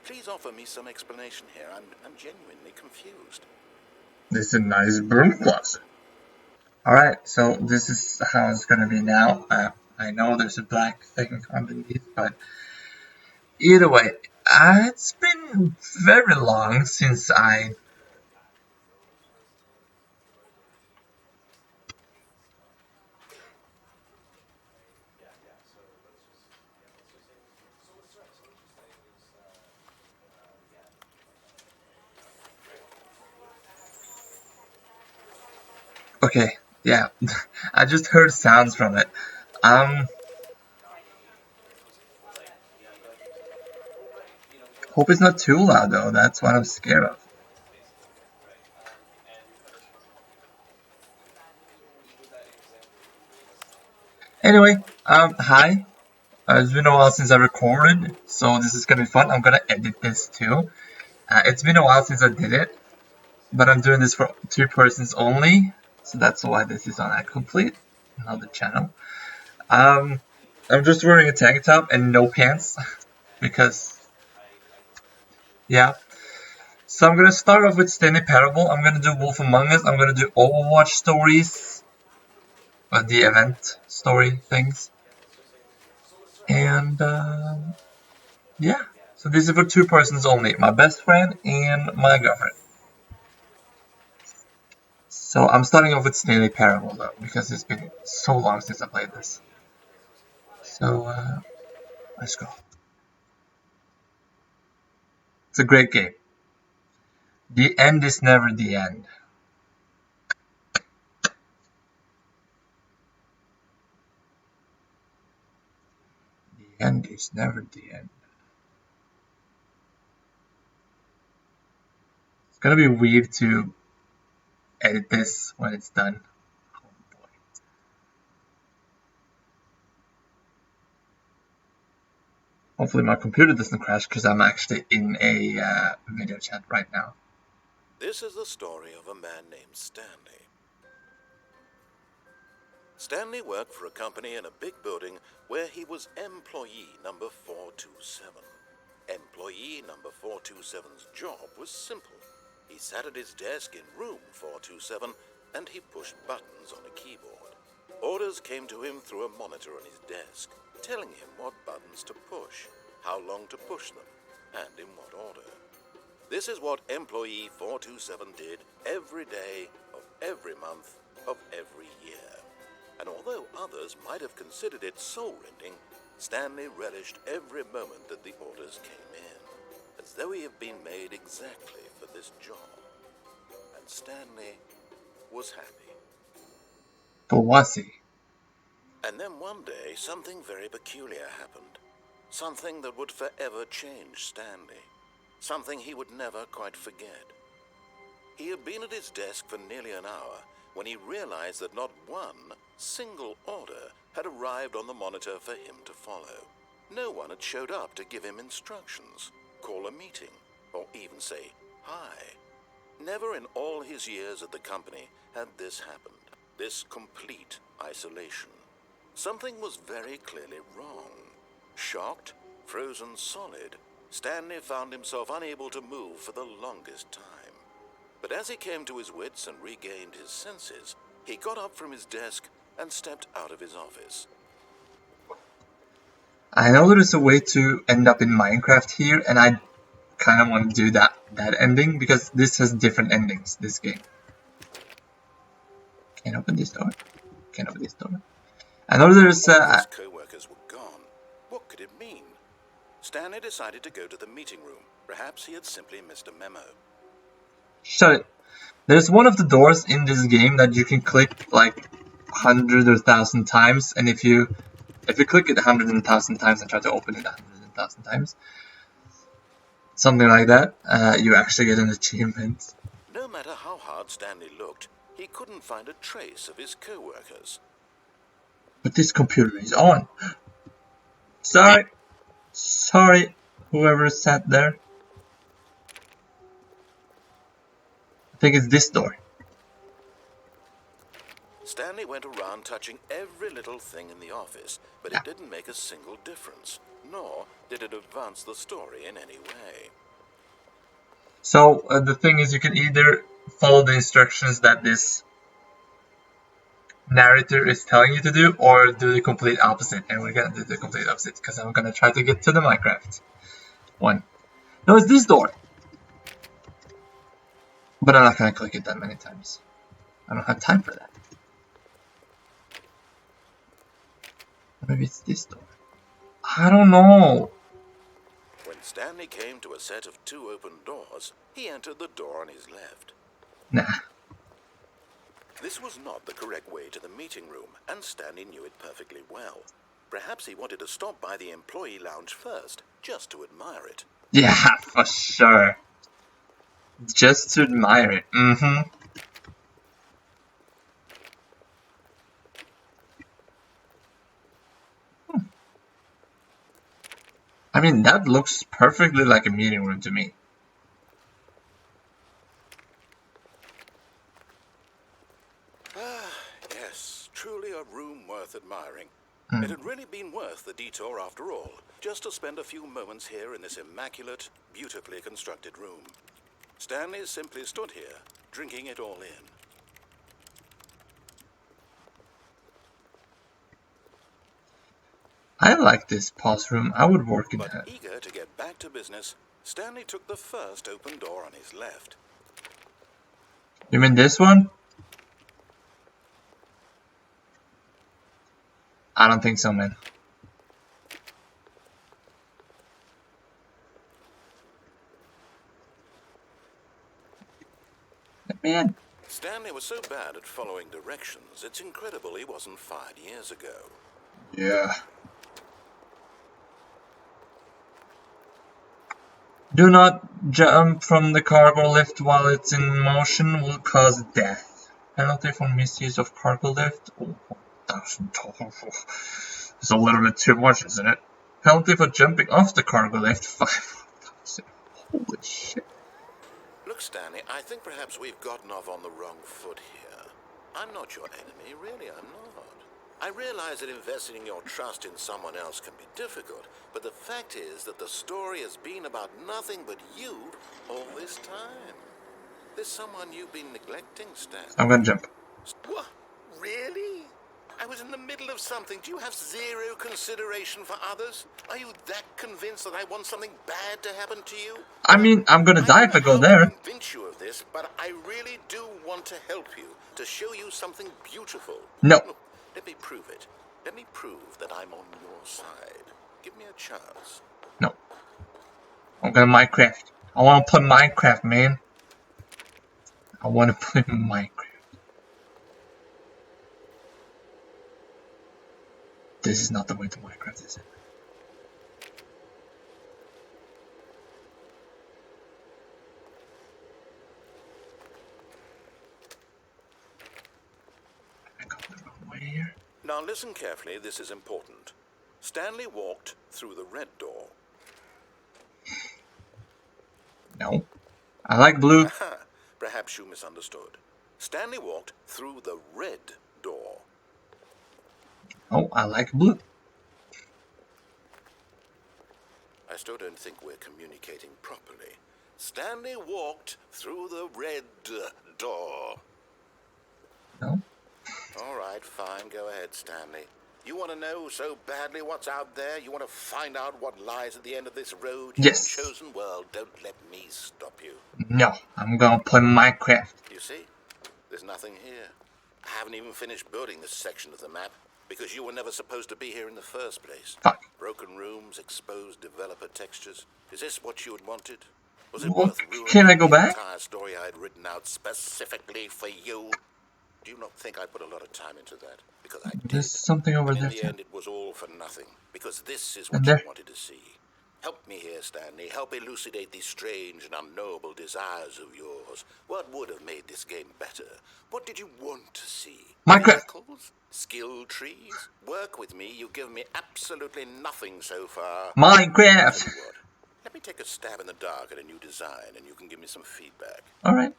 Please offer me some explanation here. I'm genuinely confused. This is a nice broom closet. Alright, so this is how it's gonna be now. I know there's a black thing underneath, but either way, it's been very long since I... Okay, yeah, I just heard sounds from it. Hope it's not too loud though, that's what I'm scared of. Anyway, hi. It's been a while since I recorded, so this is gonna be fun. I'm gonna edit this too. It's been a while since I did it, but I'm doing this for 2 persons only, so that's why this is on a complete another channel. I'm just wearing a tank top and no pants, because, yeah. So I'm gonna start off with Stanley Parable, I'm gonna do Wolf Among Us, I'm gonna do Overwatch stories, the event story things, and yeah. So this is for 2 persons only, my best friend and my girlfriend. So I'm starting off with Stanley Parable though, because it's been so long since I played this. So let's go. It's a great game. The end is never the end. The end is never the end. It's gonna be weird to edit this when it's done. Oh boy. Hopefully my computer doesn't crash because I'm actually in a video chat right now. This is the story of a man named Stanley. Stanley worked for a company in a big building where he was employee number 427. Employee number 427's job was simple. He sat at his desk in room 427 and he pushed buttons on a keyboard. Orders came to him through a monitor on his desk, telling him what buttons to push, how long to push them, and in what order. This is what employee 427 did every day of every month of every year. And although others might have considered it soul-rending, Stanley relished every moment that the orders came in, as though he had been made exactly for this job. And Stanley was happy. But was he? And then one day, something very peculiar happened. Something that would forever change Stanley. Something he would never quite forget. He had been at his desk for nearly an hour when he realized that not one single order had arrived on the monitor for him to follow. No one had showed up to give him instructions, call a meeting, or even say hi. Never in all his years at the company had this happened, this complete isolation. Something was very clearly wrong. Shocked, frozen solid, Stanley found himself unable to move for the longest time. But as he came to his wits and regained his senses, he got up from his desk and stepped out of his office. I know there's a way to end up in Minecraft here, and I kind of want to do that ending, because this has different endings, this game. Can't open this door. Can't open this door. I know there's All of his co-workers were gone. What could it mean? Stanley decided to go to the meeting room. Perhaps he had simply missed a memo. Shut it. There's one of the doors in this game that you can click like 100 or 1,000 times, and if you click it 100,000 times and try to open it 100,000 times, something like that, you actually get an achievement. No matter how hard Stanley looked, he couldn't find a trace of his co-workers. But this computer is on. Sorry, whoever sat there. I think it's this door. Stanley went around touching every little thing in the office, but it didn't make a single difference, nor did it advance the story in any way. So the thing is, you can either follow the instructions that this narrator is telling you to do, or do the complete opposite. And we're gonna do the complete opposite because I'm gonna try to get to the Minecraft one. No, it's this door. But I'm not gonna click it that many times. I don't have time for that. Maybe it's this door. I don't know. When Stanley came to a set of 2 open doors, he entered the door on his left. Nah. This was not the correct way to the meeting room, and Stanley knew it perfectly well. Perhaps he wanted to stop by the employee lounge first, just to admire it. Yeah, for sure. Just to admire it. Mm-hmm. I mean, that looks perfectly like a meeting room to me. Ah, yes, truly a room worth admiring. Mm. It had really been worth the detour after all, just to spend a few moments here in this immaculate, beautifully constructed room. Stanley simply stood here, drinking it all in. I like this pause room. I would work in But that. eager to get back to business, Stanley took the first open door on his left. You mean this one? I don't think so, man. Let me in. Stanley was so bad at following directions, it's incredible he wasn't fired years ago. Yeah. Do not jump from the cargo lift while it's in motion, will cause death. Penalty for misuse of cargo lift? Oh, it's a little bit too much, isn't it? Penalty for jumping off the cargo lift? 5,000. Holy shit. Look, Stanley, I think perhaps we've gotten off on the wrong foot here. I'm not your enemy, really, I'm not. I realize that investing your trust in someone else can be difficult, but the fact is that the story has been about nothing but you all this time. There's someone you've been neglecting, Stanley. I'm gonna jump. What? Really? I was in the middle of something. Do you have zero consideration for others? Are you that convinced that I want something bad to happen to you? I mean, I'm gonna die if I go I there. don't convince you of this, but I really do want to help you, to show you something beautiful. No. Look, let me prove it. Let me prove that I'm on your side. Give me a chance. No. I'm gonna Minecraft. I wanna play Minecraft, man. I wanna play Minecraft. This is not the way to Minecraft, is it? I got the wrong way here. Now listen carefully, this is important. Stanley walked through the red door. No. I like blue. Aha, perhaps you misunderstood. Stanley walked through the red door. Oh, I like blue. I still don't think we're communicating properly. Stanley walked through the red door. No. All right, fine. Go ahead, Stanley. You want to know so badly what's out there? You want to find out what lies at the end of this road? Yes. Your chosen world. Don't let me stop you. No, I'm gonna play Minecraft. You see? There's nothing here. I haven't even finished building this section of the map because you were never supposed to be here in the first place. Fuck. Broken rooms, exposed developer textures. Is this what you had wanted? Was it Well, worth ruining can I go the back? entire story I had written out specifically for you? Do you not think I put a lot of time into that? Because I did. There's something over And there in the too. end, it was all for nothing. Because this is And what there. you wanted to see. Help me here, Stanley. Help elucidate these strange and unknowable desires of yours. What would have made this game better? What did you want to see? Minecraft. Miracles? Skill trees? Work with me. You've given me absolutely nothing so far. Minecraft. Tell you what, let me take a stab in the dark at a new design, and you can give me some feedback. Alright.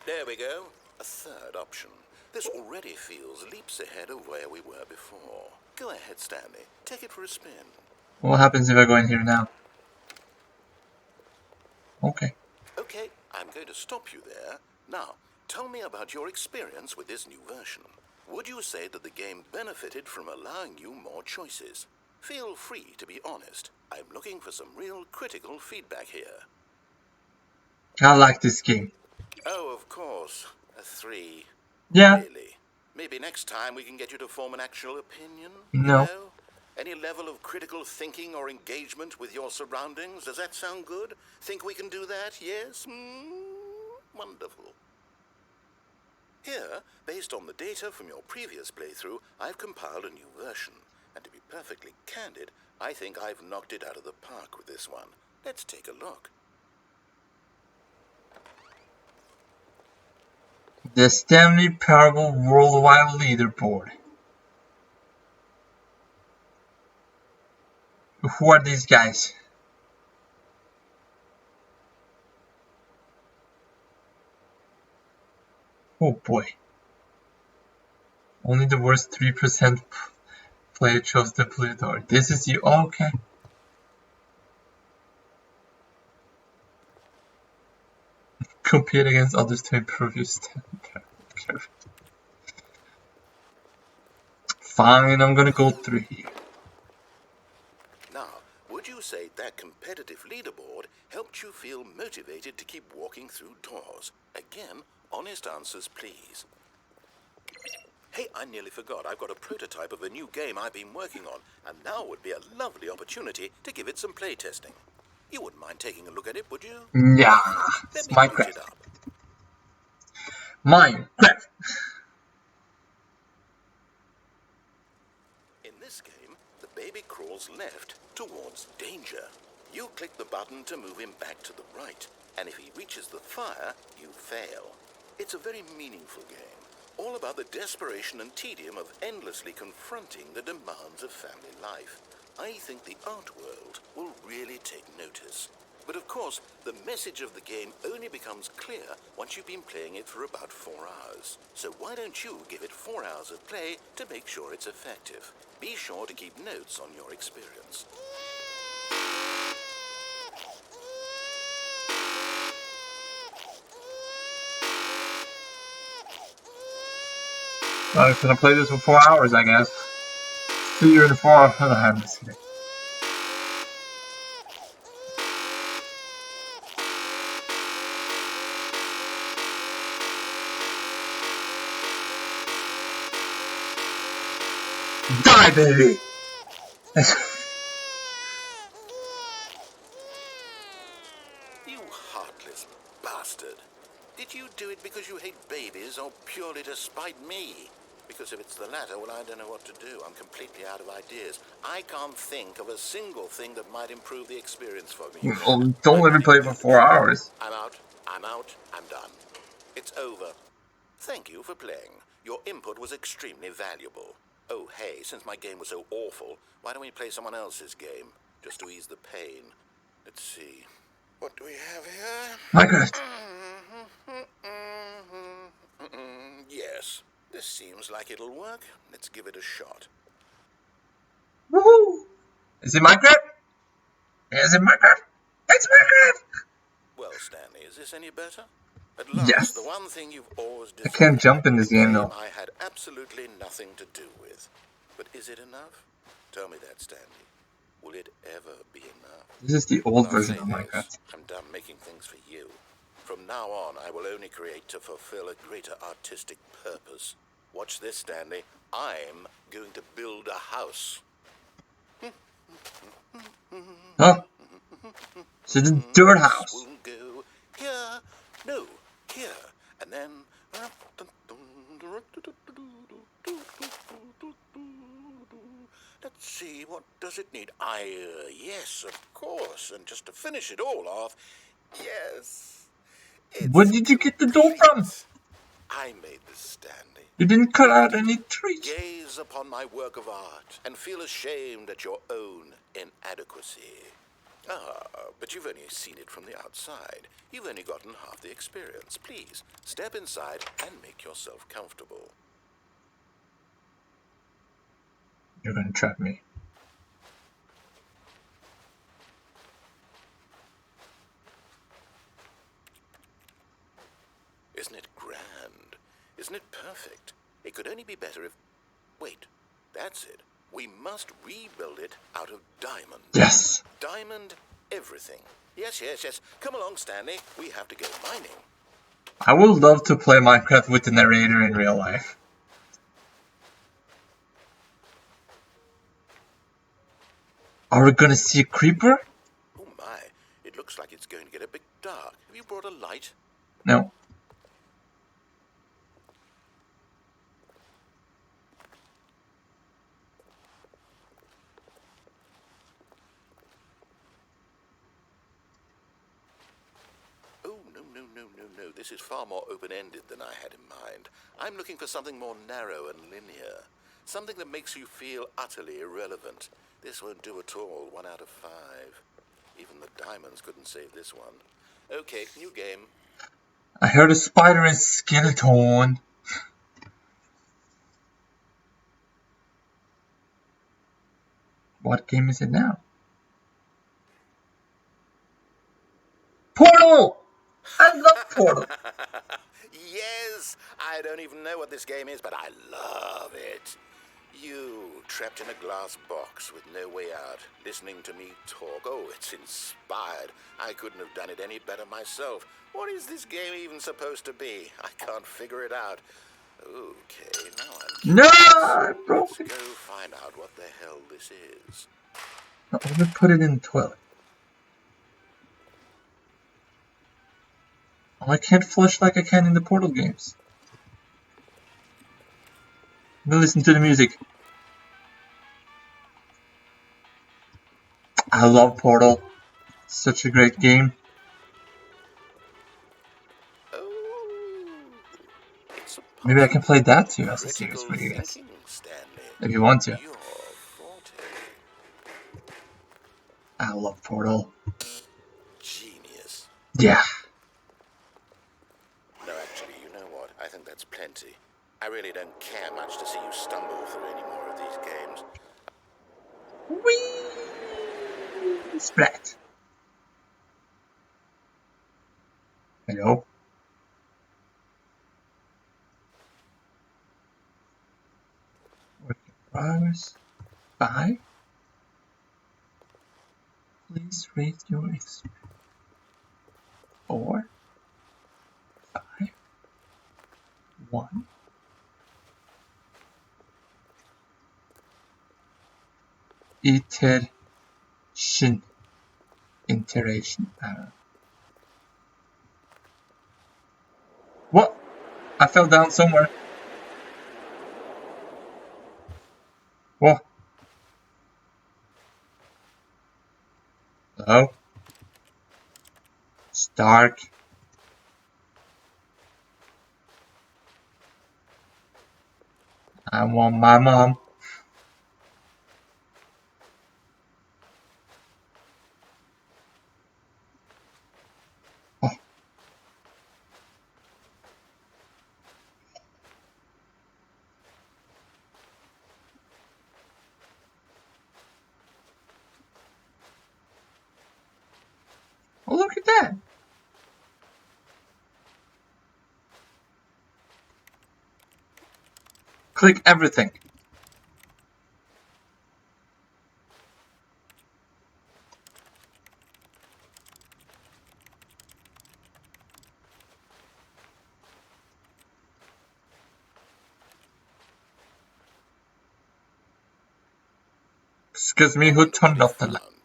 There we go. A third option. This already feels leaps ahead of where we were before. Go ahead, Stanley. Take it for a spin. What happens if I go in here now? Okay. Okay, I'm I'm going to stop you there. Now, tell me about your experience with this new version. Would you say that the game benefited from allowing you more choices? Feel free to be honest. I'm looking for some real critical feedback here. I like this game. Oh, of course. A 3. Yeah. Really? Maybe next time we can get you to form an actual opinion? No. You know? Any level of critical thinking or engagement with your surroundings? Does that sound good? Think we can do that? Yes? Wonderful. Here, based on the data from your previous playthrough, I've compiled a new version. And to be perfectly candid, I think I've knocked it out of the park with this one. Let's take a look. The Stanley Parable Worldwide Leaderboard. Who are these guys? Oh boy. Only the worst 3% player chose the blue door. This is you. Oh, okay. Compete against others to improve your standard. Fine, I'm gonna go through here. Now, would you say that competitive leaderboard helped you feel motivated to keep walking through doors? Again, honest answers, please. Hey, I nearly forgot. I've got a prototype of a new game I've been working on, and now would be a lovely opportunity to give it some playtesting. You wouldn't mind taking a look at it, would you? Yeah, Perfect. it's Let me boot Minecraft. it up. Minecraft. In this game, the baby crawls left towards danger. You click the button to move him back to the right, and if he reaches the fire, you fail. It's a very meaningful game, all about the desperation and tedium of endlessly confronting the demands of family life. I think the art world will really take notice. But of course, the message of the game only becomes clear once you've been playing it for about 4 hours. So why don't you give it 4 hours of play to make sure it's effective? Be sure to keep notes on your experience. I'm gonna play this for 4 hours, I guess. See you in 4 hours. I'm just kidding. Die, baby! You heartless bastard. Did you do it because you hate babies or purely to spite me? Because if it's the latter, well, I don't know what to do. I'm completely out of ideas. I can't think of a single thing that might improve the experience for me. Well, don't let me play for 4 hours. I'm out. I'm done. It's over. Thank you for playing. Your input was extremely valuable. Oh, hey, since my game was so awful, why don't we play someone else's game? Just to ease the pain. Let's see. What do we have here? Minecraft. Yes, this seems like it'll work. Let's give it a shot. Woohoo! Is it Minecraft? Is it Minecraft? It's Minecraft! Well, Stanley, is this any better? At Yes. last, the one thing you've always I desired. can't jump in this game, though. I had absolutely nothing to do with. But is it enough? Tell me that, Stanley. Will it ever be enough? This is the old version of Minecraft. I'm done making things for you. From now on, I will only create to fulfill a greater artistic purpose. Watch this, Stanley. I'm going to build a house. Huh? So the dirt house. We'll go here. No, here. And then... Let's see, what does it need? Yes, of course. And just to finish it all off, yes. Where did you get the door from? I made this, Stanley. You didn't cut out any trees. Gaze upon my work of art and feel ashamed at your own inadequacy. But you've only seen it from the outside. You've only gotten half the experience. Please, step inside and make yourself comfortable. You're gonna trap me. Isn't it grand? Isn't it perfect? It could only be better if... Wait, that's it. We must rebuild it out of diamond. Yes. Diamond everything. Yes, yes, yes. Come along, Stanley. We have to go mining. I would love to play Minecraft with the narrator in real life. Are we gonna see a creeper? Oh my, it looks like it's going to get a bit dark. Have you brought a light? No. Oh, no, no, no, no, no. This is far more open-ended than I had in mind. I'm looking for something more narrow and linear. Something that makes you feel utterly irrelevant. This won't do at all. 1 out of 5. Even the diamonds couldn't save this one. Okay, new game. I heard a spider and skeleton. What game is it now? Portal! I love Portal. Yes! I don't even know what this game is, but I love it. You, trapped in a glass box with no way out, listening to me talk. Oh, it's inspired. I couldn't have done it any better myself. What is this game even supposed to be? I can't figure it out. Okay, now I'm No! curious. I broke Let's it. go find out what the hell this is. No, let me put it in the toilet. Oh, I can't flush like I can in the Portal games. Let me listen to the music. I love Portal. Such a great game. Oh, it's a Maybe I can puzzle. play that too as a series Critical for you guys. thinking, Stanley. If you want to. Your forte. I love Portal. Genius. Yeah. No, actually, you know what? I think that's plenty. I really don't care much to see you stumble through any more of these games. Whee! Splat. Hello? Work in progress. 5. Please rate your experience. 4. 5. 1. Iteration. Iteration. What? I fell down somewhere. What? Hello? It's dark. I want my mom. Oh, oh, look at that. Click everything. Excuse me, I who wonder what turned he off the light? found.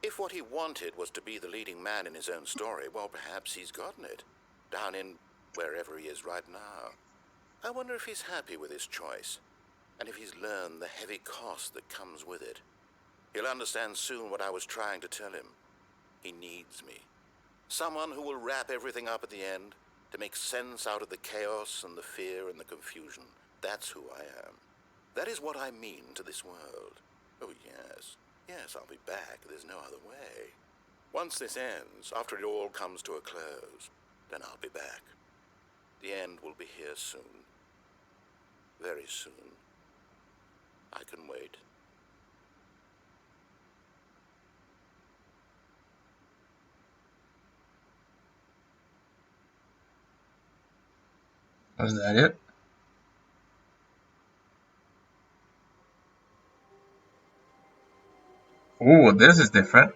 If what he wanted was to be the leading man in his own story, well, perhaps he's gotten it. Down in wherever he is right now. I wonder if he's happy with his choice, and if he's learned the heavy cost that comes with it. He'll understand soon what I was trying to tell him. He needs me. Someone who will wrap everything up at the end, to make sense out of the chaos and the fear and the confusion. That's who I am. That is what I mean to this world. Oh, yes. Yes, I'll be back. There's no other way. Once this ends, after it all comes to a close, then I'll be back. The end will be here soon. Very soon. I can wait. Was that it? Ooh, this is different.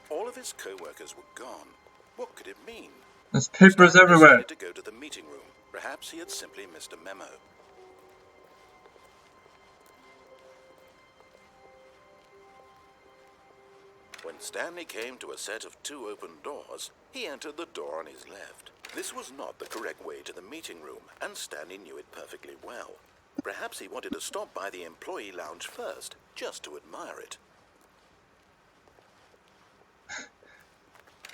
All of his co-workers were gone. What could it mean? There's papers Stanley everywhere. decided to go to the meeting room. Perhaps he had simply missed a memo. When Stanley came to a set of 2 open doors, he entered the door on his left. This was not the correct way to the meeting room, and Stanley knew it perfectly well. Perhaps he wanted to stop by the employee lounge first, just to admire it.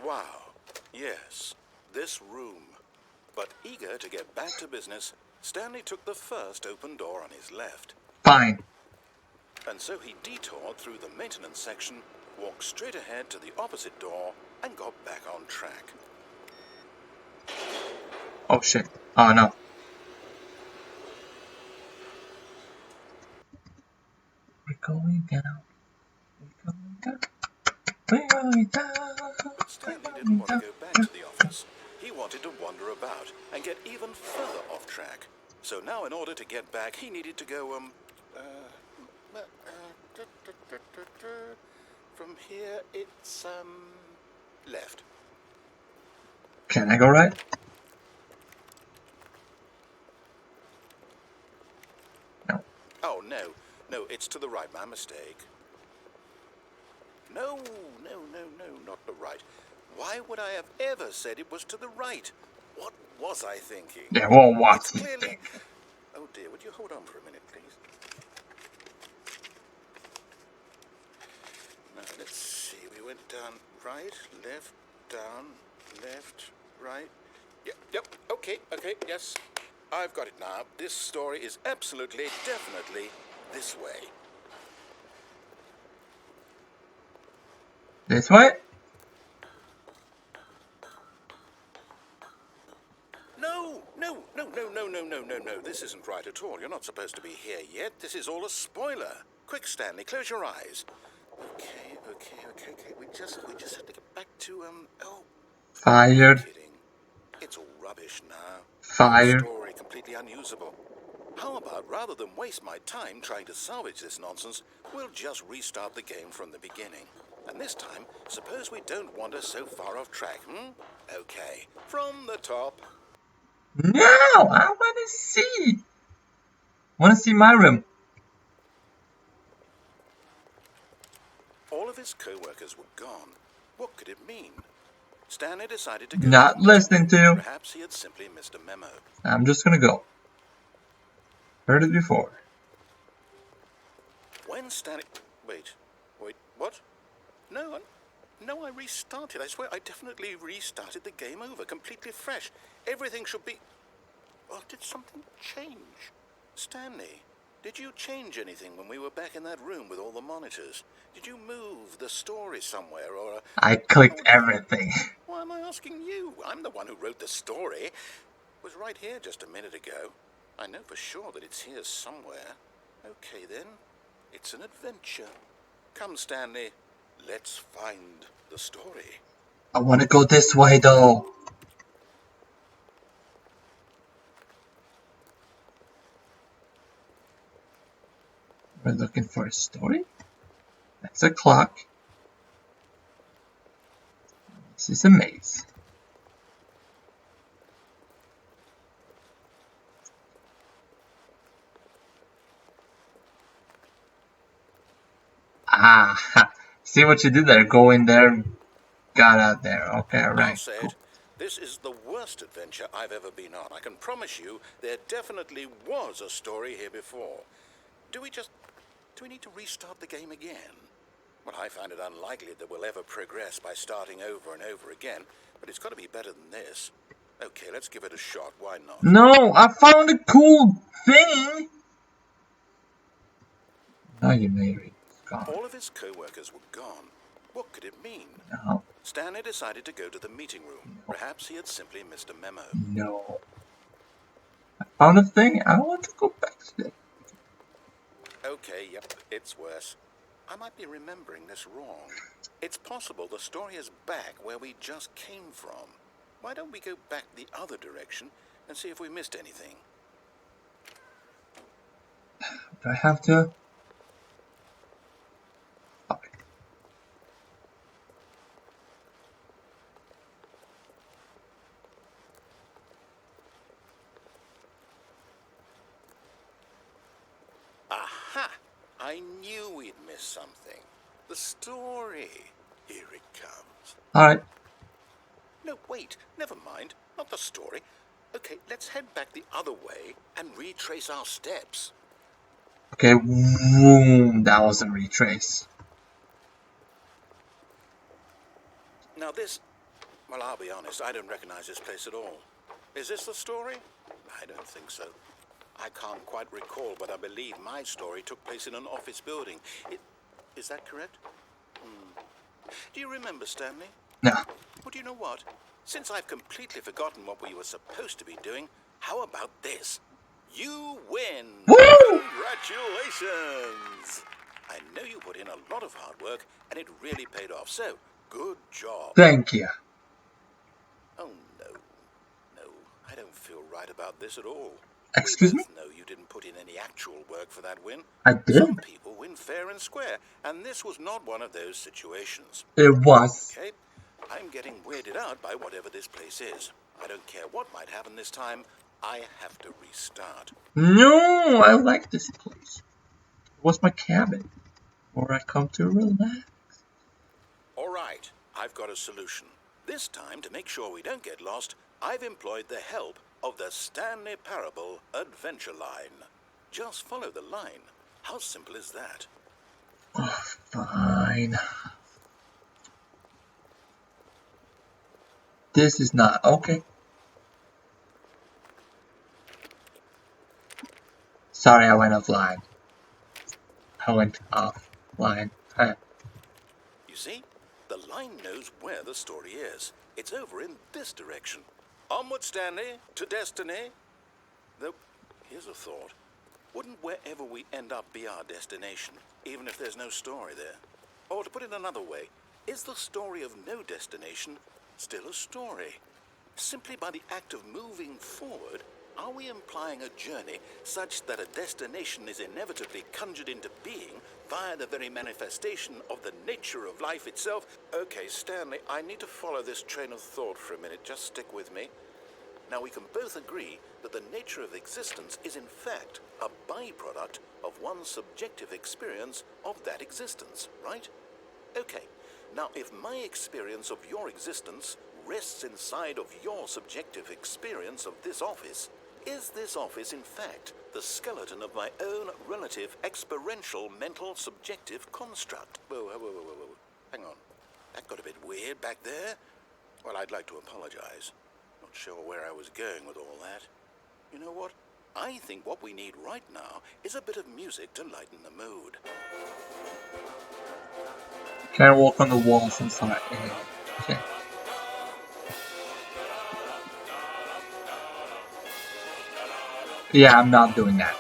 Wow, yes, this room. But eager to get back to business, Stanley took the first open door on his left. Fine. And so he detoured through the maintenance section, walked straight ahead to the opposite door, and got back on track. Oh shit. Oh no. We're going down. We're going down. We're going down. Stanley didn't want to go back to the office. He wanted to wander about and get even further off track. So now in order to get back, he needed to go, from here, it's, left. Can I go right? No. Oh, no. No, it's to the right. My mistake. No, not the right. Why would I have ever said it was to the right? What was I thinking? Yeah, well, what? It's clearly... Oh, dear, would you hold on for a minute, please? Now, let's see. We went down right, left, down, left, right. Yep, okay, yes. I've got it now. This story is absolutely, definitely this way. This way? No. This isn't right at all. You're not supposed to be here yet. This is all a spoiler. Quick, Stanley, close your eyes. Okay. We just have to get back to, Fired. I'm kidding. It's all rubbish now. Fired. Story completely unusable. How about, rather than waste my time trying to salvage this nonsense, we'll just restart the game from the beginning. And this time, suppose we don't wander so far off track, Okay, from the top. No! I wanna see! Wanna see my room. All of his co-workers were gone. What could it mean? Stanley decided to go. Not listening to you. Perhaps he had simply missed a memo. I'm just gonna go. Heard it before. When Stanley... Wait, what? No, I restarted. I swear I definitely restarted the game over, completely fresh. Everything should be... Well, did something change? Stanley, did you change anything when we were back in that room with all the monitors? Did you move the story somewhere, or... I clicked everything. Why am I asking you? I'm the one who wrote the story. It was right here just a minute ago. I know for sure that it's here somewhere. Okay, then. It's an adventure. Come, Stanley. Let's find the story. I wanna go this way, though. We're looking for a story? That's a clock. This is a maze. Ah, see what you did there? Go in there, got out there. Okay, alright. Cool. This is the worst adventure I've ever been on. I can promise you there definitely was a story here before. Do we need to restart the game again? Well, I find it unlikely that we'll ever progress by starting over and over again, but it's got to be better than this. Okay, let's give it a shot. Why not? No, I found a cool thing. Now you married. All of his co-workers were gone. What could it mean? No. Stanley decided to go to the meeting room. Perhaps he had simply missed a memo. No. I found a thing. I want to go back to it. Okay, yep, it's worse. I might be remembering this wrong. It's possible the story is back where we just came from. Why don't we go back the other direction and see if we missed anything? Do I have to? Okay. Aha! I knew we'd miss something. The story. Here it comes. Alright. No, wait. Never mind. Not the story. Okay, let's head back the other way and retrace our steps. Okay, boom. That was a retrace. Now this... Well, I'll be honest, I don't recognize this place at all. Is this the story? I don't think so. I can't quite recall, but I believe my story took place in an office building. Is that correct? Do you remember, Stanley? No. Well, do you know what? Since I've completely forgotten what we were supposed to be doing, how about this? You win! Woo! Congratulations! I know you put in a lot of hard work, and it really paid off, so good job. Thank you. Oh, no. No, I don't feel right about this at all. Excuse We me? both know you didn't put in any actual work for that win. I did? Some people win fair and square, and this was not one of those situations. It was. Okay? I'm getting weirded out by whatever this place is. I don't care what might happen this time. I have to restart. No, I like this place. It was my cabin, where I come to relax. All right, I've got a solution. This time, to make sure we don't get lost, I've employed the help of the Stanley Parable Adventure Line. Just follow the line. How simple is that? Oh, fine. This is not okay. Sorry, I went offline. You see, the line knows where the story is. It's over in this direction. Onward, Stanley, to destiny. Though, here's a thought. Wouldn't wherever we end up be our destination, even if there's no story there? Or to put it another way, is the story of no destination still a story? Simply by the act of moving forward, are we implying a journey such that a destination is inevitably conjured into being via the very manifestation of the nature of life itself? Okay, Stanley, I need to follow this train of thought for a minute. Just stick with me. Now, we can both agree that the nature of existence is in fact a byproduct of one's subjective experience of that existence, right? Okay, now if my experience of your existence rests inside of your subjective experience of this office, is this office in fact the skeleton of my own relative experiential mental subjective construct? Whoa. Hang on. That got a bit weird back there. Well, I'd like to apologize. Not sure where I was going with all that. You know what? I think what we need right now is a bit of music to lighten the mood. Can I walk on the walls inside? Okay. Yeah, I'm not doing that.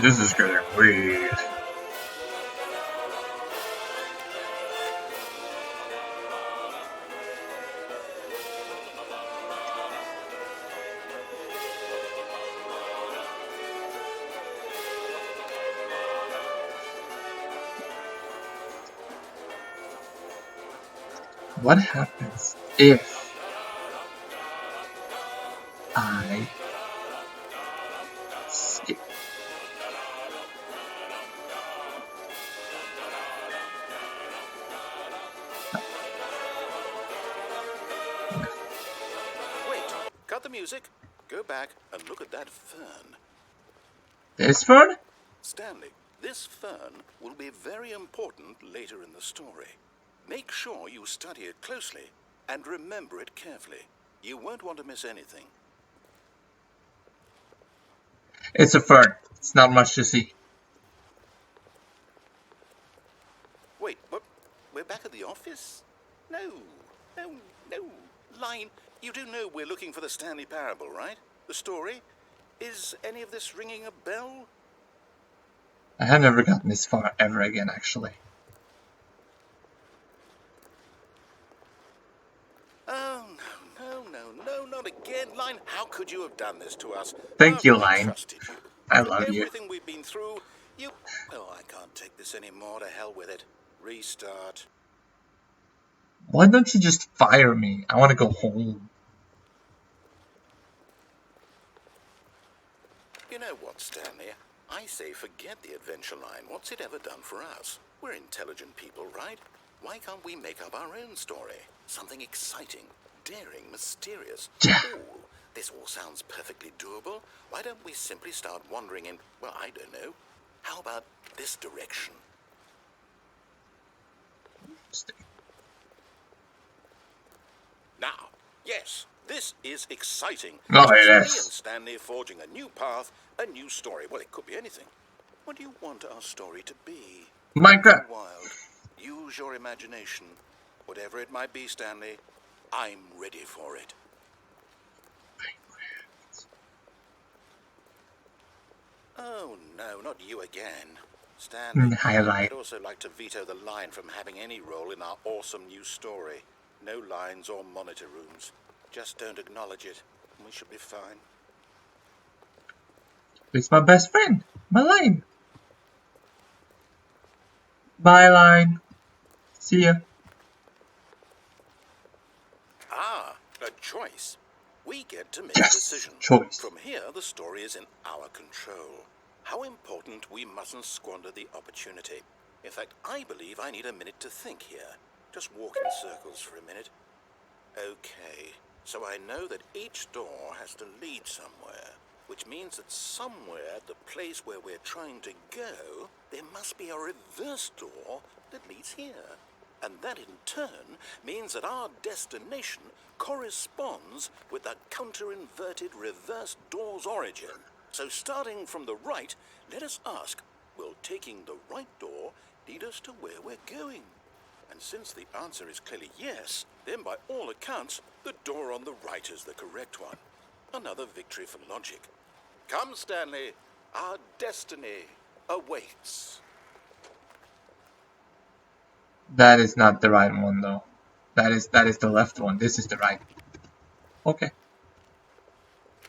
This is getting weird. What happens if I skip? Wait, cut the music. Go back and look at that fern. This fern? Stanley, this fern will be very important later in the story. Make sure you study it closely and remember it carefully. You won't want to miss anything. It's a fern. It's not much to see. Wait, what? We're back at the office? No, line, you do know we're looking for the Stanley Parable, right? The story? Is any of this ringing a bell? I have never gotten this far ever again, actually. Oh, no, not again, Line. How could you have done this to us? Thank After you, we Line. trusted you. I After love you. everything we've been through, you... Oh, I can't take this anymore. To hell with it. Restart. Why don't you just fire me? I want to go home. You know what, Stanley? I say forget the adventure line. What's it ever done for us? We're intelligent people, right? Why can't we make up our own story? Something exciting, daring, mysterious. Yeah. Ooh, this all sounds perfectly doable. Why don't we simply start wandering in, well, I don't know. How about this direction? Now, yes, this is exciting. Oh, Just me and yes. Stanley forging a new path, a new story. Well, it could be anything. What do you want our story to be? Minecraft. Go wild. Use your imagination. Whatever it might be, Stanley, I'm ready for it. Oh, no, not you again. Stanley, Highlight. I'd also like to veto the line from having any role in our awesome new story. No lines or monitor rooms. Just don't acknowledge it, and we should be fine. It's my best friend. My Line. Bye, Line. See ya. Ah, a choice. We get to make Yes. a decision. Choice. From here, the story is in our control. How important we mustn't squander the opportunity. In fact, I believe I need a minute to think here. Just walk in circles for a minute. Okay, so I know that each door has to lead somewhere, which means that somewhere at the place where we're trying to go, there must be a reverse door that leads here. And that in turn means that our destination corresponds with the counter-inverted reverse door's origin. So starting from the right, let us ask, will taking the right door lead us to where we're going? And since the answer is clearly yes, then by all accounts, the door on the right is the correct one. Another victory for logic. Come, Stanley, our destiny awaits. That is not the right one, though. That is the left one. This is the right. Okay.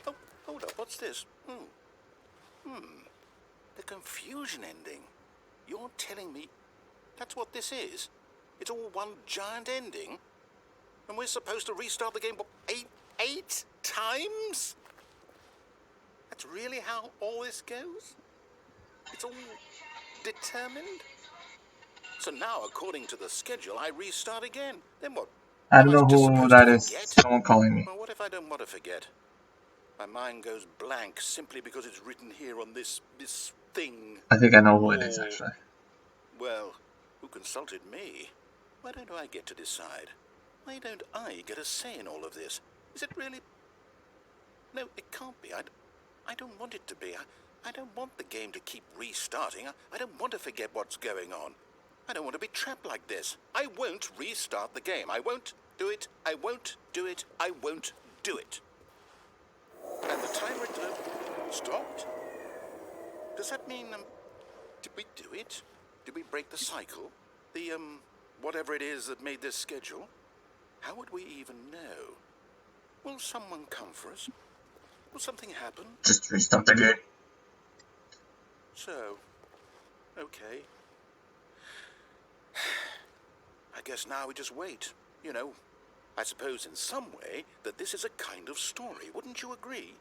Oh, hold up, what's this? The confusion ending. You're telling me that's what this is? It's all one giant ending? And we're supposed to restart the game, what, eight times? That's really how all this goes? It's all determined? So now, according to the schedule, I restart again. Then what? I Am don't I know just who supposed that to is. forget? Someone calling me. Well, what if I don't want to forget? My mind goes blank simply because it's written here on this thing. I think I know who it is, Oh. actually. Well, who consulted me? Why don't I get to decide? Why don't I get a say in all of this? Is it really... No, it can't be. I don't want it to be. I don't want the game to keep restarting. I don't want to forget what's going on. I don't want to be trapped like this. I won't restart the game. I won't do it. I won't do it. I won't do it. And the timer stopped? Does that mean, did we do it? Did we break the cycle? The, whatever it is that made this schedule? How would we even know? Will someone come for us? Will something happen? Just restart the game. So, okay. I guess now we just wait. You know, I suppose in some way that this is a kind of story. Wouldn't you agree?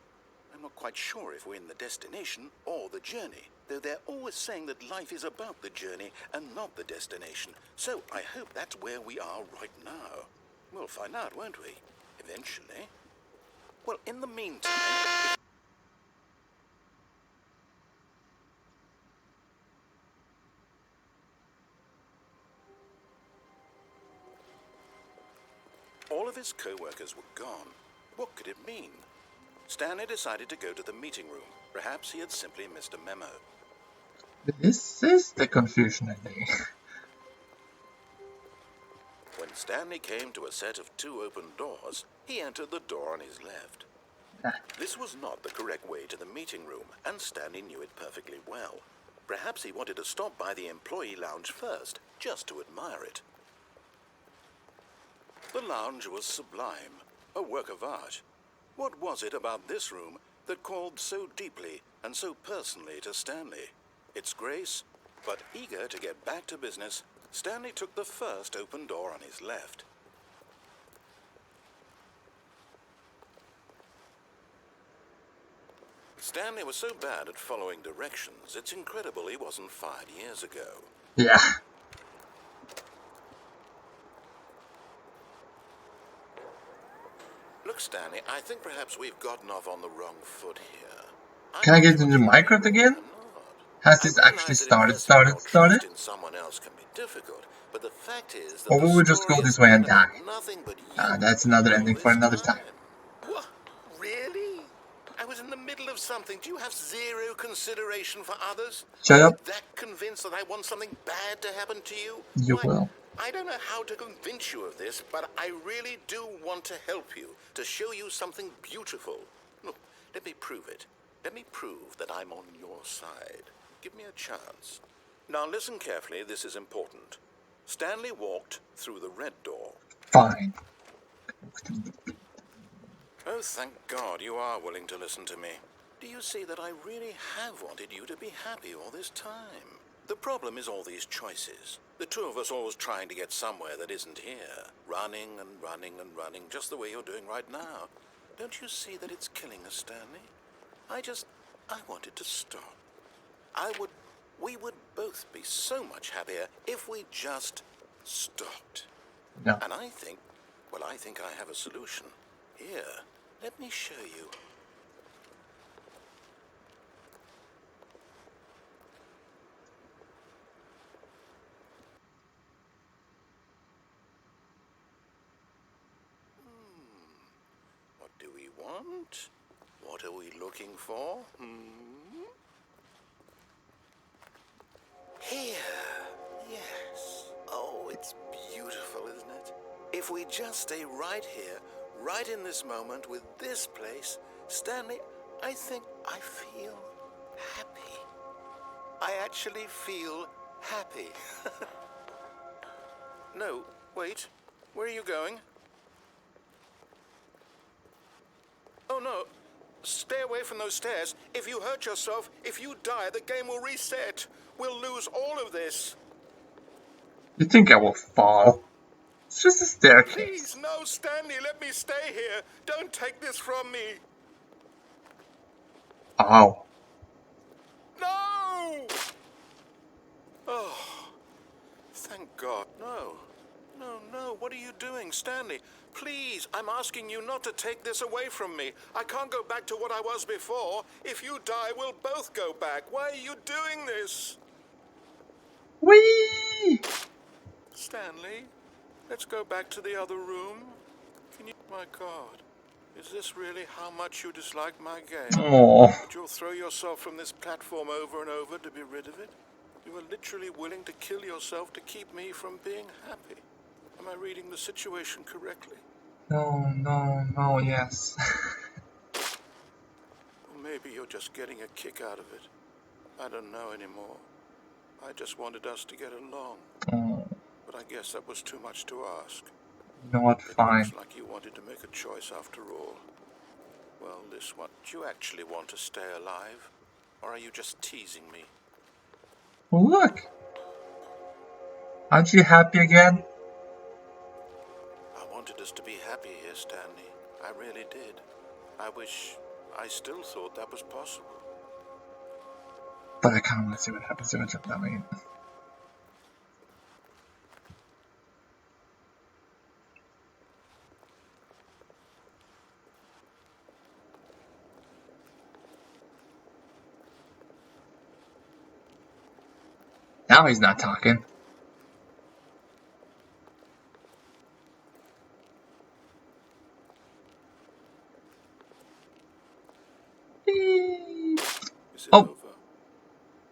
I'm not quite sure if we're in the destination or the journey, though they're always saying that life is about the journey and not the destination. So I hope that's where we are right now. We'll find out, won't we? Eventually. Well, in the meantime... All of his co-workers were gone. What could it mean? Stanley decided to go to the meeting room. Perhaps he had simply missed a memo. This is the confusion, I think. When Stanley came to a set of 2 open doors, he entered the door on his left. This was not the correct way to the meeting room, and Stanley knew it perfectly well. Perhaps he wanted to stop by the employee lounge first, just to admire it. The lounge was sublime, a work of art. What was it about this room that called so deeply and so personally to Stanley? Its grace, but eager to get back to business, Stanley took the first open door on his left. Stanley was so bad at following directions, it's incredible he wasn't fired years ago. Yeah. Look, Stanley, I think perhaps we've gotten off on the wrong foot here. Can I get into Minecraft again? Has this actually started? Trust in someone else can be difficult, but the fact is that Or will we just go this way and die? Nothing but That's another ending for another time. What? Really? I was in the middle of something. Do you have zero consideration for others? Shut up. Are you that convinced that I want something bad to happen to you? You will. I don't know how to convince you of this, but I really do want to help you, to show you something beautiful. Look, let me prove it. Let me prove that I'm on your side. Give me a chance. Now listen carefully, this is important. Stanley walked through the red door. Fine. Oh, thank God you are willing to listen to me. Do you see that I really have wanted you to be happy all this time? The problem is all these choices. The two of us always trying to get somewhere that isn't here. Running and running and running, just the way you're doing right now. Don't you see that it's killing us, Stanley? I wanted to stop. We would both be so much happier if we just stopped. No. And I think I have a solution. Here, let me show you. What do we want? What are we looking for? Here. Yes. Oh, it's beautiful, isn't it? If we just stay right here, right in this moment with this place, Stanley, I think I feel happy. I actually feel happy. No, wait. Where are you going? Oh, no. Stay away from those stairs. If you hurt yourself, if you die, the game will reset. We'll lose all of this. You think I will fall? It's just a staircase. Please, no, Stanley, let me stay here. Don't take this from me. Ow. No! Oh, thank God. No. No, no, what are you doing, Stanley? Please, I'm asking you not to take this away from me. I can't go back to what I was before. If you die, we'll both go back. Why are you doing this? Whee! Stanley, let's go back to the other room. Can you... My God, is this really how much you dislike my game? Oh. That you'll throw yourself from this platform over and over to be rid of it? You are literally willing to kill yourself to keep me from being happy. Am I reading the situation correctly? No, yes. Or maybe you're just getting a kick out of it. I don't know anymore. I just wanted us to get along. Oh. But I guess that was too much to ask. You know what, It fine. looks like you wanted to make a choice after all. Well, this one, do you actually want to stay alive? Or are you just teasing me? Well, look! Aren't you happy again? I wanted us to be happy here, Stanley. I really did. I still thought that was possible. But I can't wait to see what happens if I jump that way. Now he's not talking. Is it Oh. over?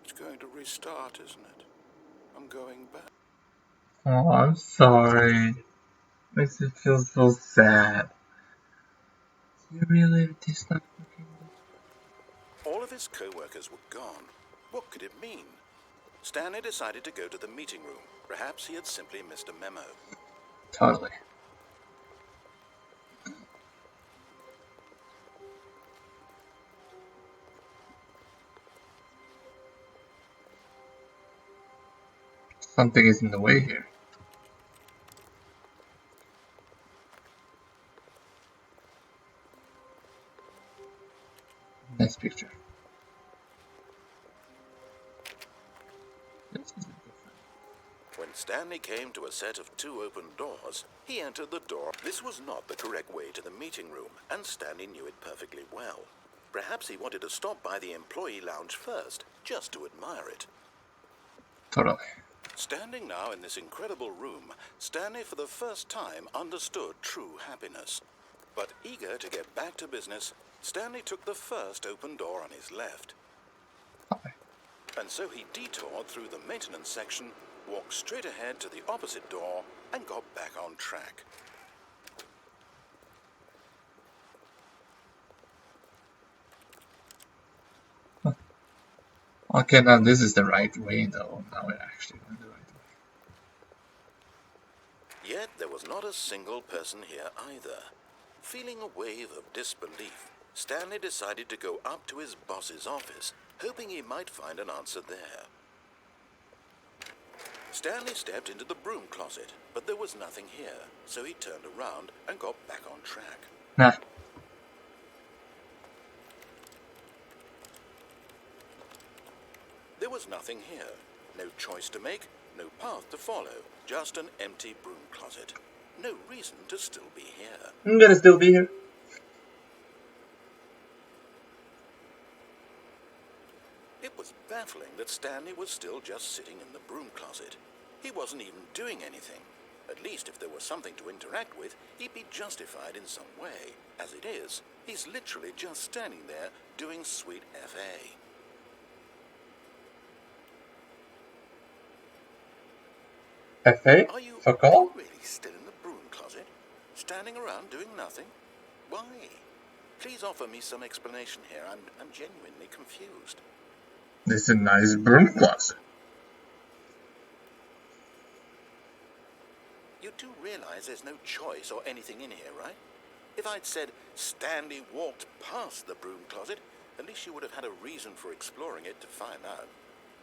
It's going to restart, isn't it? I'm going back. Oh, I'm sorry. Makes it feel so sad. You really taste not cooking? All of his co-workers were gone. What could it mean? Stanley decided to go to the meeting room. Perhaps he had simply missed a memo. Totally. Something is in the way here. Nice picture. This is different. When Stanley came to a set of 2 open doors, he entered the door. This was not the correct way to the meeting room, and Stanley knew it perfectly well. Perhaps he wanted to stop by the employee lounge first, just to admire it. Totally. Standing now in this incredible room, Stanley for the first time understood true happiness. But eager to get back to business, Stanley took the first open door on his left. Okay. And so he detoured through the maintenance section, walked straight ahead to the opposite door, and got back on track. Okay, now this is the right way though. Now we're actually going the right way. Yet there was not a single person here either. Feeling a wave of disbelief, Stanley decided to go up to his boss's office, hoping he might find an answer there. Stanley stepped into the broom closet, but there was nothing here, so he turned around and got back on track. Nah. There was nothing here. No choice to make, no path to follow, just an empty broom closet. No reason to still be here. I'm gonna still be here. It was baffling that Stanley was still just sitting in the broom closet. He wasn't even doing anything. At least if there was something to interact with, he'd be justified in some way. As it is, he's literally just standing there doing sweet FA. FA? Are you Football? really still in the broom closet? Standing around doing nothing? Why? Please offer me some explanation here. I'm genuinely confused. This is a nice broom closet. You do realize there's no choice or anything in here, right? If I'd said Stanley walked past the broom closet, at least you would have had a reason for exploring it to find out.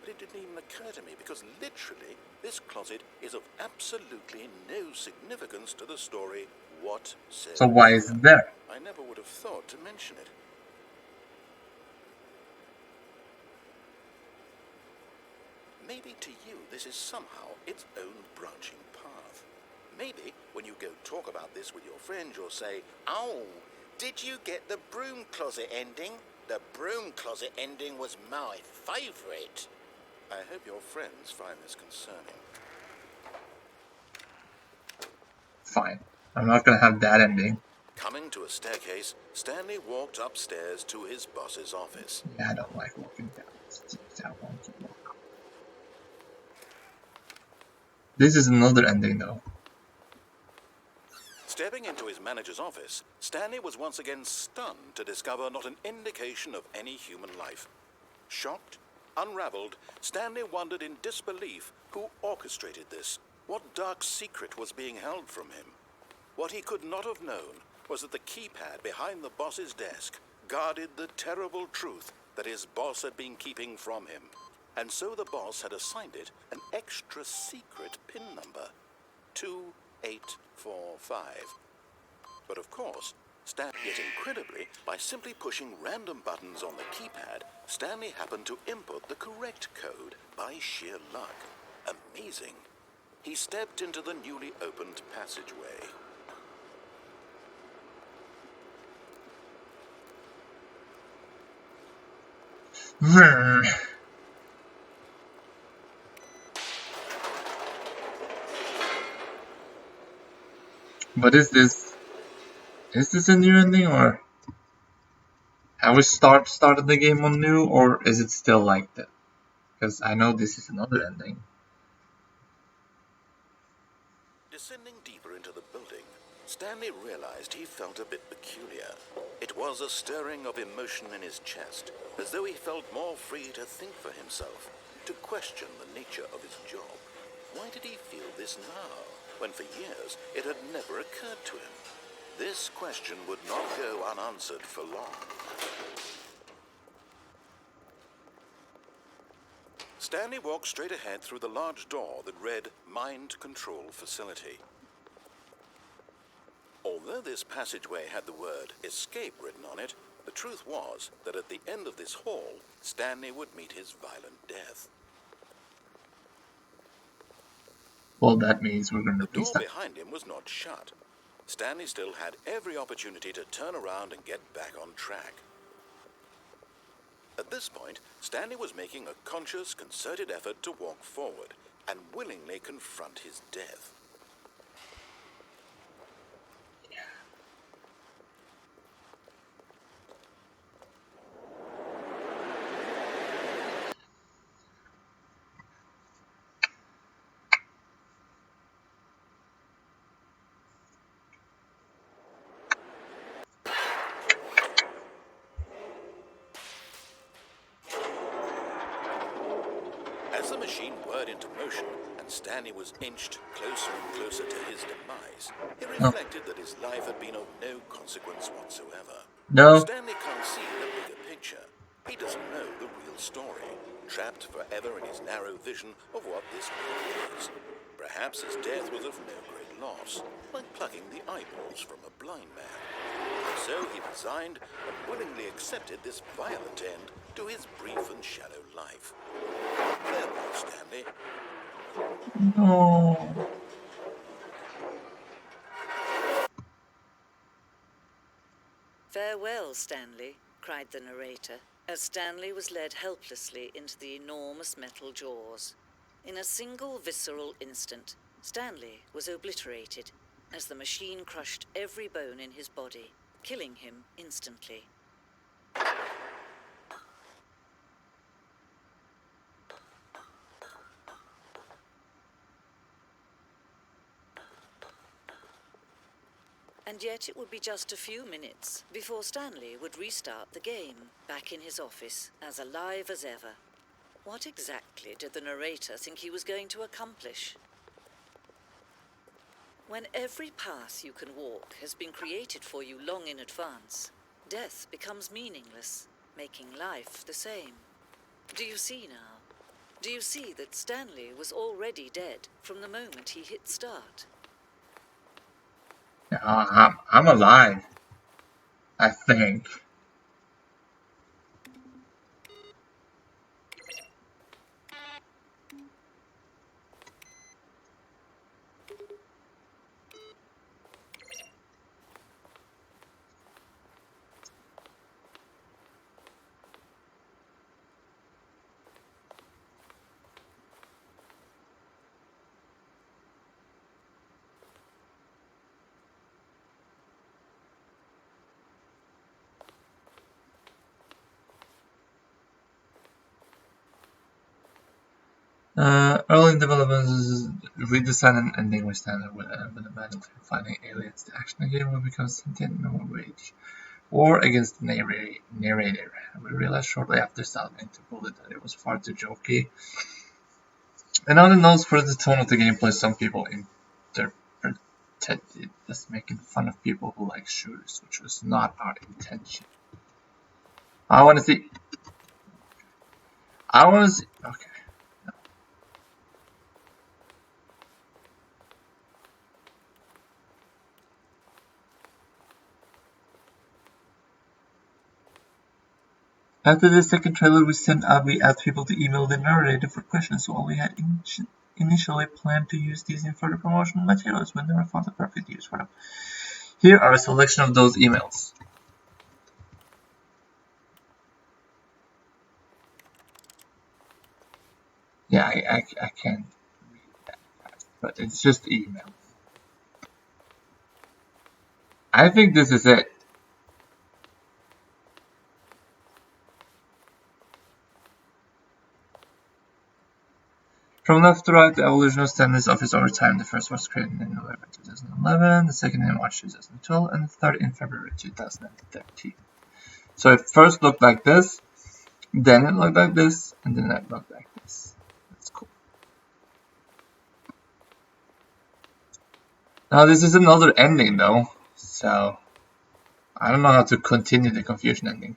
But it didn't even occur to me because literally this closet is of absolutely no significance to the story whatsoever. So why is it there? I never would have thought to mention it. Maybe to you this is somehow its own branching path. Maybe when you go talk about this with your friends, you'll say, "Oh, did you get the broom closet ending? The broom closet ending was my favorite." I hope your friends find this concerning. Fine. I'm not gonna have that ending. Coming to a staircase, Stanley walked upstairs to his boss's office. Yeah, I don't like walking down the stairs. I want to walk up. This is another ending though. Stepping into his manager's office, Stanley was once again stunned to discover not an indication of any human life. Shocked, unraveled, Stanley wondered in disbelief who orchestrated this. What dark secret was being held from him? What he could not have known was that the keypad behind the boss's desk guarded the terrible truth that his boss had been keeping from him. And so the boss had assigned it an extra secret PIN number, 2845. But of course, yet incredibly, by simply pushing random buttons on the keypad, Stanley happened to input the correct code by sheer luck. Amazing. He stepped into the newly opened passageway. But is this a new ending, or have we started the game on new, or is it still like that? Because I know this is another ending. Descending deeper into the building, Stanley realized he felt a bit peculiar. It was a stirring of emotion in his chest, as though he felt more free to think for himself, to question the nature of his job. Why did he feel this now, when for years it had never occurred to him? This question would not go unanswered for long. Stanley walked straight ahead through the large door that read Mind Control Facility. Although this passageway had the word escape written on it, the truth was that at the end of this hall, Stanley would meet his violent death. Well, that means we're going to The door restart. behind him was not shut. Stanley still had every opportunity to turn around and get back on track. At this point, Stanley was making a conscious, concerted effort to walk forward and willingly confront his death. As the machine whirred into motion and Stanley was inched closer and closer to his demise, he reflected that his life had been of no consequence whatsoever. No. Stanley can't see the bigger picture. He doesn't know the real story, trapped forever in his narrow vision of what this world is. Perhaps his death was of no great loss, like plucking the eyeballs from a blind man. So he resigned and willingly accepted this violent end to his brief and shallow life. Farewell, Stanley. No. Farewell, Stanley, cried the narrator, as Stanley was led helplessly into the enormous metal jaws. In a single visceral instant, Stanley was obliterated, as the machine crushed every bone in his body, killing him instantly. And yet it would be just a few minutes before Stanley would restart the game, back in his office, as alive as ever. What exactly did the narrator think he was going to accomplish? When every path you can walk has been created for you long in advance, death becomes meaningless, making life the same. Do you see now? Do you see that Stanley was already dead from the moment he hit start? I'm alive, I think. Early developers redesign an ending with Stanley with a battle to fighting aliens. The action again will become sentient no rage. War against the narrator. We realized shortly after starting to pull it that it was far too jokey. And on the notes for the tone of the gameplay, some people interpreted it as making fun of people who like shooters, which was not our intention. I want to see. Okay. After the second trailer we sent out, we asked people to email the narrator for questions, while we had initially planned to use these in further promotional materials, we never found the perfect use for them. Here are a selection of those emails. Yeah, I can't read that fast, but it's just emails. I think this is it. From left to right, the evolution of Stanley's office over time. The first was created in November 2011, the second in March 2012, and the third in February 2013. So it first looked like this, then it looked like this, and then it looked like this. That's cool. Now this is another ending though, so I don't know how to continue the confusion ending.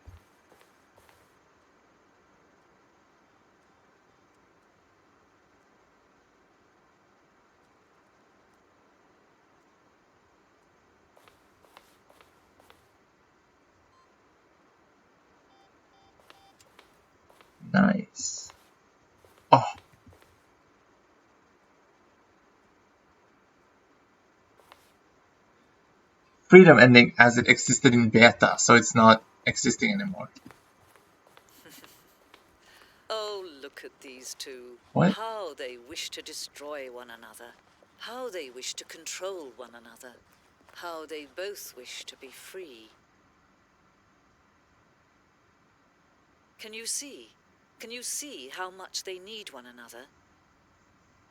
Nice. Oh. Freedom ending as it existed in beta, so it's not existing anymore. Oh, look at these two. What? How they wish to destroy one another. How they wish to control one another. How they both wish to be free. Can you see? Can you see how much they need one another?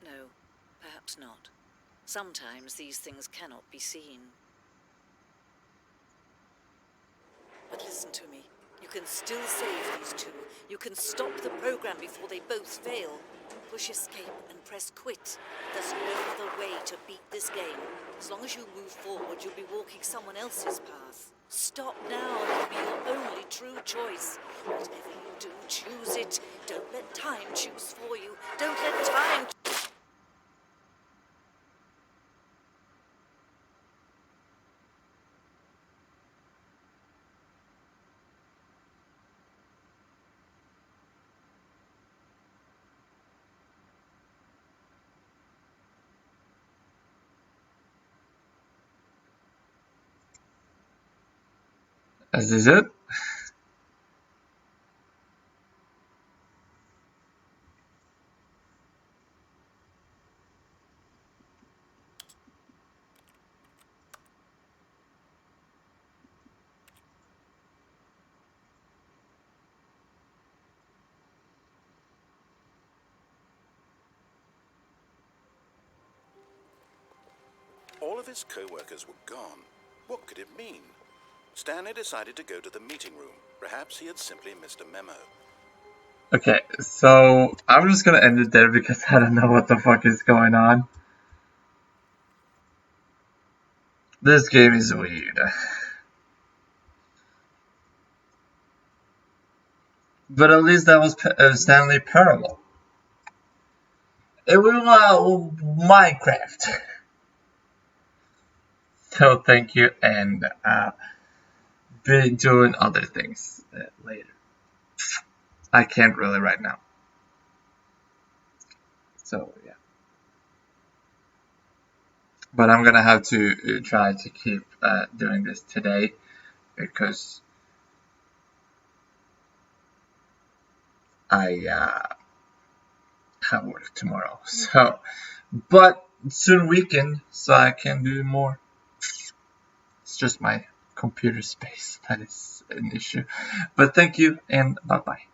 No, perhaps not. Sometimes these things cannot be seen. But listen to me. You can still save these two. You can stop the program before they both fail. Push escape and press quit. There's no other way to beat this game. As long as you move forward, you'll be walking someone else's path. Stop now, and it'll be your only true choice. Whatever you do, choose it. Don't let time choose for you. Don't let time... Is this it? All of his co-workers were gone. What could it mean? Stanley decided to go to the meeting room. Perhaps he had simply missed a memo. Okay, so I'm just gonna end it there because I don't know what the fuck is going on. This game is weird. But at least that was Stanley Parable. It was Minecraft. So thank you, and be doing other things later. I can't really right now. So yeah. But I'm gonna have to try to keep doing this today because I have work tomorrow. So, but soon weekend, so I can do more. It's just my computer space that is an issue. But thank you, and bye bye.